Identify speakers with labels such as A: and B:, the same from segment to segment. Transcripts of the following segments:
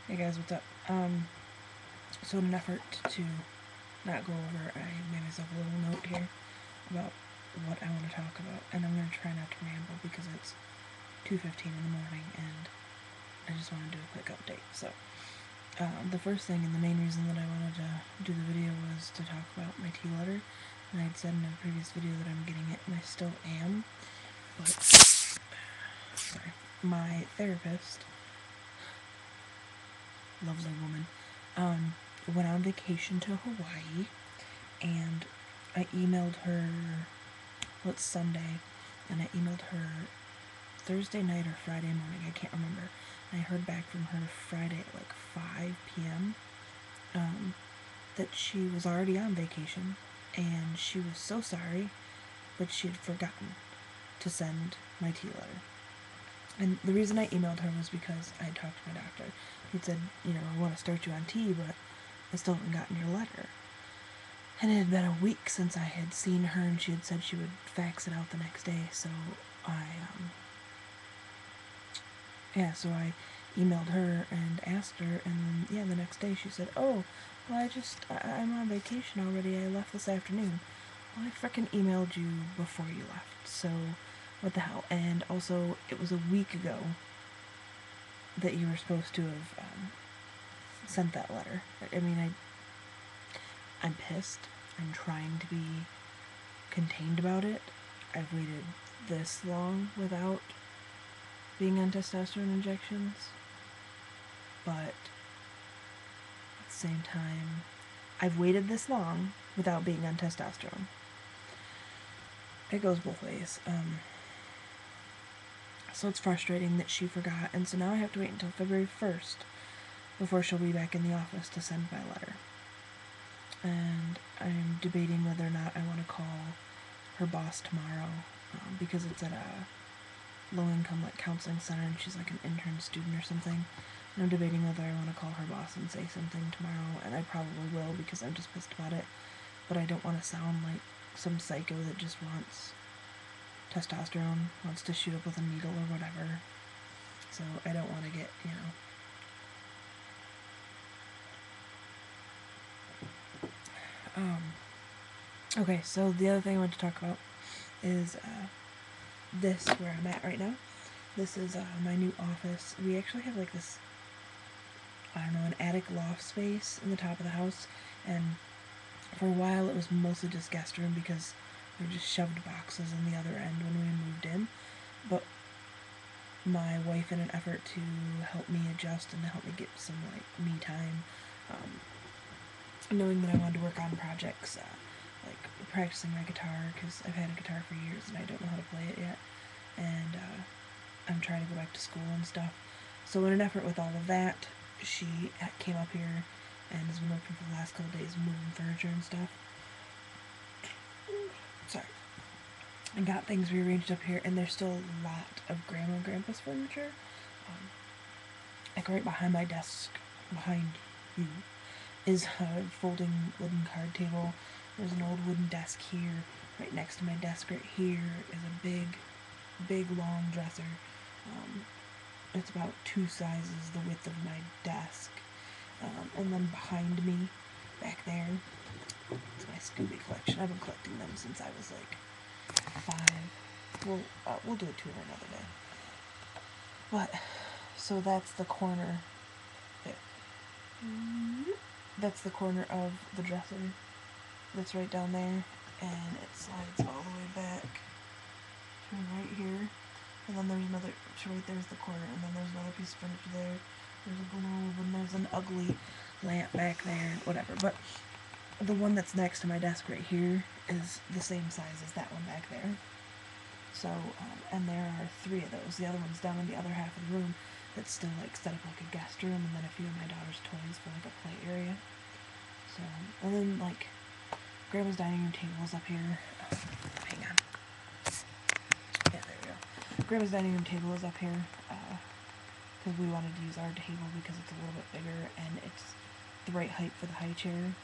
A: Hey guys, what's up? So in an effort to not go over, I made myself a little note here about what I want to talk about, and I'm going to try not to ramble because it's 2:15 in the morning and I just want to do a quick update. So, the first thing and the main reason that I wanted to do the video was to talk about my T letter, and I had said in a previous video that I'm getting it, and I still am, but, sorry, my therapist, lovely woman, went on vacation to Hawaii, and I emailed her, well, it's Sunday, and I emailed her Thursday night or Friday morning, I can't remember. And I heard back from her Friday at like 5 p.m. That she was already on vacation, and she was so sorry, but she had forgotten to send my T letter. And the reason I emailed her was because I had talked to my doctor. He'd said, I want to start you on T, but I still haven't gotten your letter. And it had been a week since I had seen her, and she had said she would fax it out the next day, so I emailed her and asked her, and then, the next day she said, oh, well, I'm on vacation already, I left this afternoon. Well, I frickin' emailed you before you left, so what the hell? And also, it was a week ago that you were supposed to have sent that letter. I mean, I'm pissed. I'm trying to be contained about it. I've waited this long without being on testosterone injections, but at the same time, I've waited this long without being on testosterone. It goes both ways. So it's frustrating that she forgot, and so now I have to wait until February 1st before she'll be back in the office to send my letter. And I'm debating whether or not I want to call her boss tomorrow, because it's at a low-income counseling center, and she's like an intern student or something. And I'm debating whether I want to call her boss and say something tomorrow, and I probably will because I'm just pissed about it. But I don't want to sound like some psycho that just wants testosterone, wants to shoot up with a needle or whatever. So I don't want to get, Okay, so the other thing I want to talk about is this, where I'm at right now. This is my new office. We actually have this, an attic loft space in the top of the house, and for a while it was mostly just guest room because they just shoved boxes in the other end when we moved in. But my wife, in an effort to help me adjust and to help me get some me time, knowing that I wanted to work on projects, like practicing my guitar, because I've had a guitar for years and I don't know how to play it yet, and I'm trying to go back to school and stuff. So in an effort with all of that, she came up here and has been working for the last couple days moving furniture and stuff. Sorry. And got things rearranged up here, and there's still a lot of Grandma and Grandpa's furniture. Right behind my desk, behind you, is a folding wooden card table. There's an old wooden desk here. Right next to my desk right here is a big long dresser. It's about 2 sizes the width of my desk. And then behind me, back there, is my Scooby collection. I've been collecting them since I was 5. We'll do a tour another day. But, so that's the corner. That's the corner of the dresser. That's right down there, and it slides all the way back to right here. And then there's another, so right there's the corner, and then there's another piece of furniture there. There's a globe, and there's an ugly lamp back there, whatever. But the one that's next to my desk right here is the same size as that one back there. So, and there are 3 of those. The other one's down in the other half of the room that's still set up like a guest room, and then a few of my daughter's toys for a play area. So, and then Grandma's dining room table is up here. Hang on. Yeah, there we go. Grandma's dining room table is up here because we wanted to use our table because it's a little bit bigger and it's the right height for the high chair.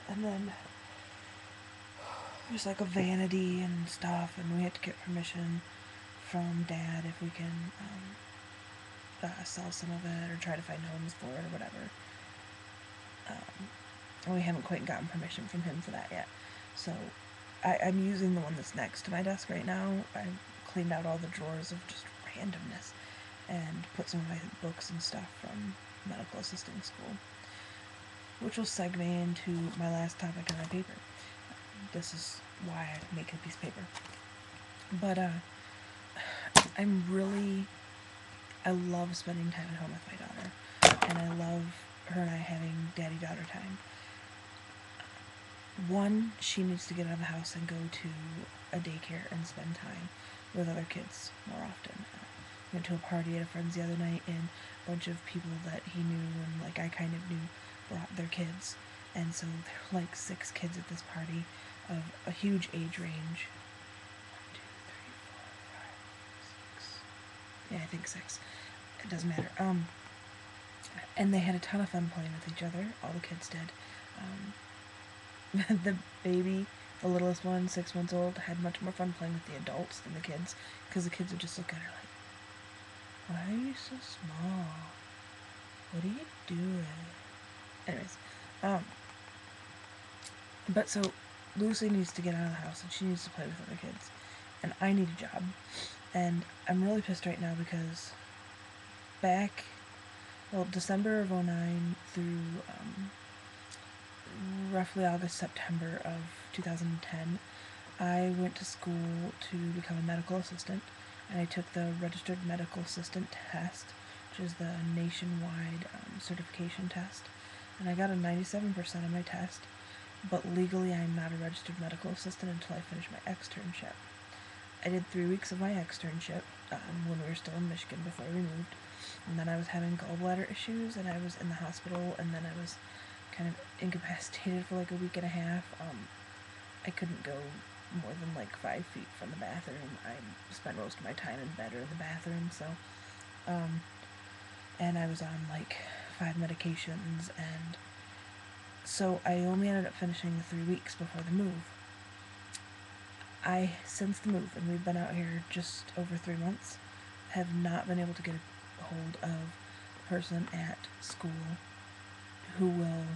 A: And then there's a vanity and stuff, and we had to get permission from Dad if we can sell some of it or try to find homes for it or whatever. And we haven't quite gotten permission from him for that yet. So I'm using the one that's next to my desk right now. I've cleaned out all the drawers of just randomness and put some of my books and stuff from medical assisting school, which will segue into my last topic in my paper. This is why I make a piece of paper. But I love spending time at home with my daughter, and I love her and I having daddy-daughter time. One, she needs to get out of the house and go to a daycare and spend time with other kids more often. Went to a party at a friend's the other night, and a bunch of people that he knew and like I kind of knew brought their kids, and so there were like 6 kids at this party of a huge age range. 1, 2, 3, 4, 5, 6. Yeah, I think 6. It doesn't matter. And they had a ton of fun playing with each other. All the kids did. The baby, the littlest one, 6 months old, had much more fun playing with the adults than the kids, because the kids would just look at her like, "Why are you so small? What are you doing?" Anyways, but so Lucy needs to get out of the house and she needs to play with other kids, and I need a job, and I'm really pissed right now because December of 2009 through roughly August, September of 2010, I went to school to become a medical assistant, and I took the registered medical assistant test, which is the nationwide certification test, and I got a 97% on my test, but legally I'm not a registered medical assistant until I finish my externship. I did 3 weeks of my externship when we were still in Michigan before we moved, and then I was having gallbladder issues, and I was in the hospital, and then I was kind of incapacitated for like a week and a half. I couldn't go more than like 5 feet from the bathroom. I spent most of my time in bed or in the bathroom, so, and I was on like 5 medications, and so I only ended up finishing the 3 weeks before the move. Since the move, and we've been out here just over 3 months, have not been able to get a hold of a person at school who will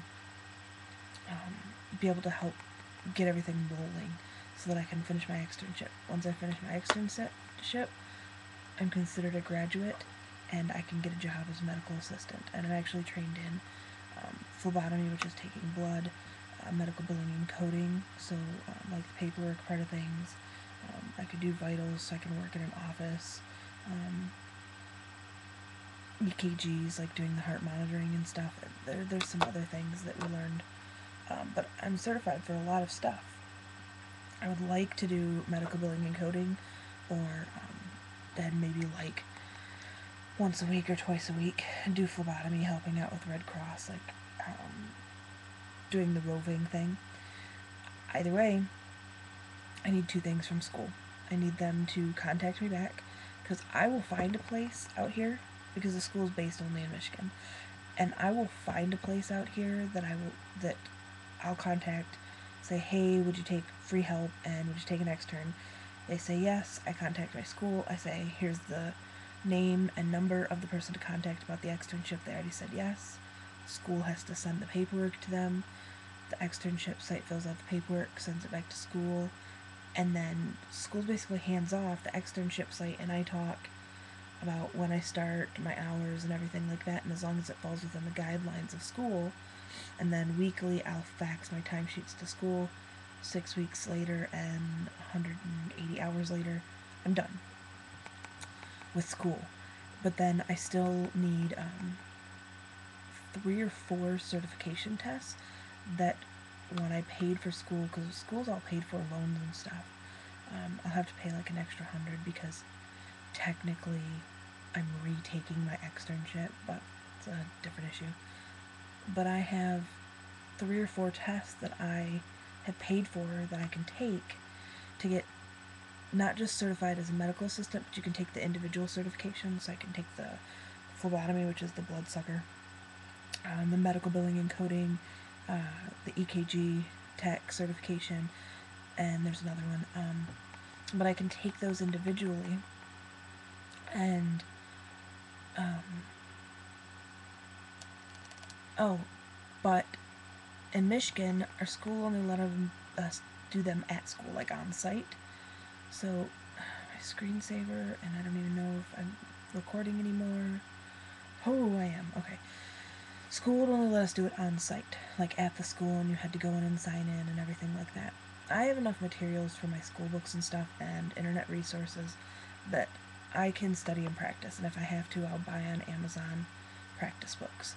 A: be able to help get everything rolling so that I can finish my externship. Once I finish my externship, I'm considered a graduate and I can get a job as a medical assistant. And I'm actually trained in phlebotomy, which is taking blood, medical billing and coding, so like the paperwork part of things. I could do vitals, so I can work in an office. EKGs, like doing the heart monitoring and stuff. There's some other things that we learned, but I'm certified for a lot of stuff. I would like to do medical billing and coding, or then maybe like once a week or twice a week do phlebotomy, helping out with Red Cross, like doing the roving thing. Either way, I need 2 things from school. I need them to contact me back, because I will find a place out here, because the school is based only in Michigan, and I will find a place out here that I'll contact, say, "Hey, would you take free help, and would you take an extern?" They say yes. I contact my school. I say, "Here's the name and number of the person to contact about the externship." They already said yes. School has to send the paperwork to them. The externship site fills out the paperwork, sends it back to school, and then school's basically hands off the externship site, and I talk about when I start, my hours and everything like that, and as long as it falls within the guidelines of school, and then weekly I'll fax my timesheets to school. 6 weeks later and 180 hours later, I'm done with school. But then I still need 3 or 4 certification tests that when I paid for school, because school's all paid for, loans and stuff, I'll have to pay like an extra 100, because technically I'm retaking my externship, but it's a different issue. But I have 3 or 4 tests that I have paid for that I can take to get not just certified as a medical assistant, but you can take the individual certifications. So I can take the phlebotomy, which is the blood sucker, the medical billing and coding, the EKG tech certification, and there's another one. But I can take those individually, and Oh, but in Michigan, our school only let us do them at school, like on site. So my screensaver, and I don't even know if I'm recording anymore. Oh, I am. Okay. School would only let us do it on site, like at the school, and you had to go in and sign in and everything like that. I have enough materials for my school books and stuff and internet resources that I can study and practice, and if I have to, I'll buy on Amazon practice books.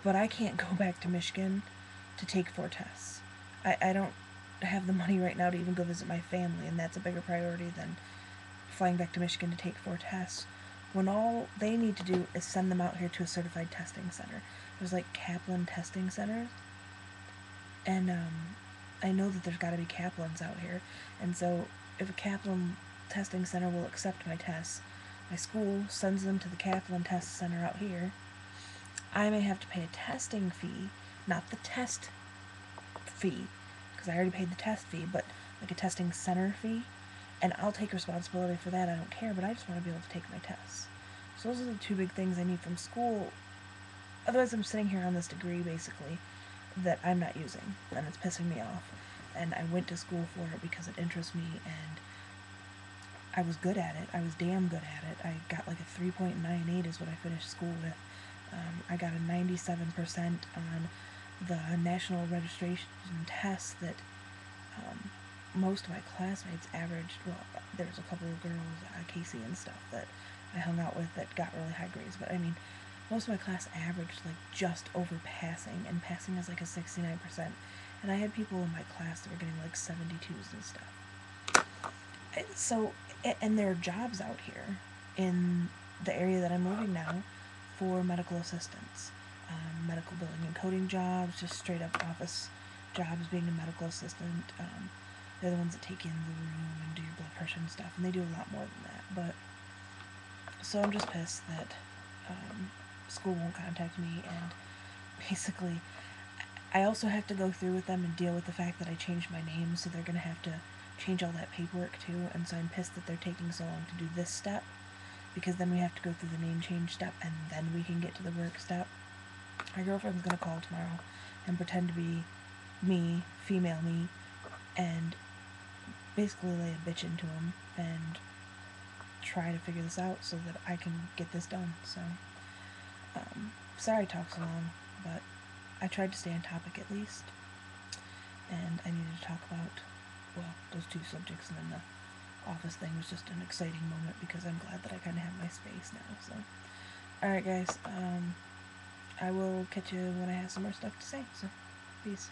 A: But I can't go back to Michigan to take 4 tests. I don't have the money right now to even go visit my family, and that's a bigger priority than flying back to Michigan to take 4 tests, when all they need to do is send them out here to a certified testing center. There's like Kaplan testing centers, and I know that there's got to be Kaplans out here, and so if a Kaplan testing center will accept my tests, my school sends them to the Kaplan test center out here. I may have to pay a testing fee, not the test fee, because I already paid the test fee, but like a testing center fee, and I'll take responsibility for that. I don't care, but I just want to be able to take my tests. So those are the 2 big things I need from school. Otherwise, I'm sitting here on this degree, basically, that I'm not using, and it's pissing me off. And I went to school for it because it interests me, and I was good at it. I was damn good at it. I got like a 3.98 is what I finished school with. I got a 97% on the national registration test that most of my classmates averaged. Well, there was a couple of girls, Casey and stuff, that I hung out with that got really high grades, but I mean, most of my class averaged like just over passing, and passing is like a 69%. And I had people in my class that were getting like 72s and stuff. So, and there are jobs out here in the area that I'm moving now for medical assistants, medical billing and coding jobs, just straight up office jobs, being a medical assistant. They're the ones that take you in the room and do your blood pressure and stuff, and they do a lot more than that. But so I'm just pissed that school won't contact me, and basically I also have to go through with them and deal with the fact that I changed my name, so they're gonna have to change all that paperwork too, and so I'm pissed that they're taking so long to do this step, because then we have to go through the name change step, and then we can get to the work step. My girlfriend's gonna call tomorrow and pretend to be me, female me, and basically lay a bitch into him and try to figure this out so that I can get this done. So, sorry I talked so long, but I tried to stay on topic at least, and I needed to talk about, well, those 2 subjects, and then the office thing was just an exciting moment because I'm glad that I kind of have my space now. So, alright guys, I will catch you when I have some more stuff to say, so peace.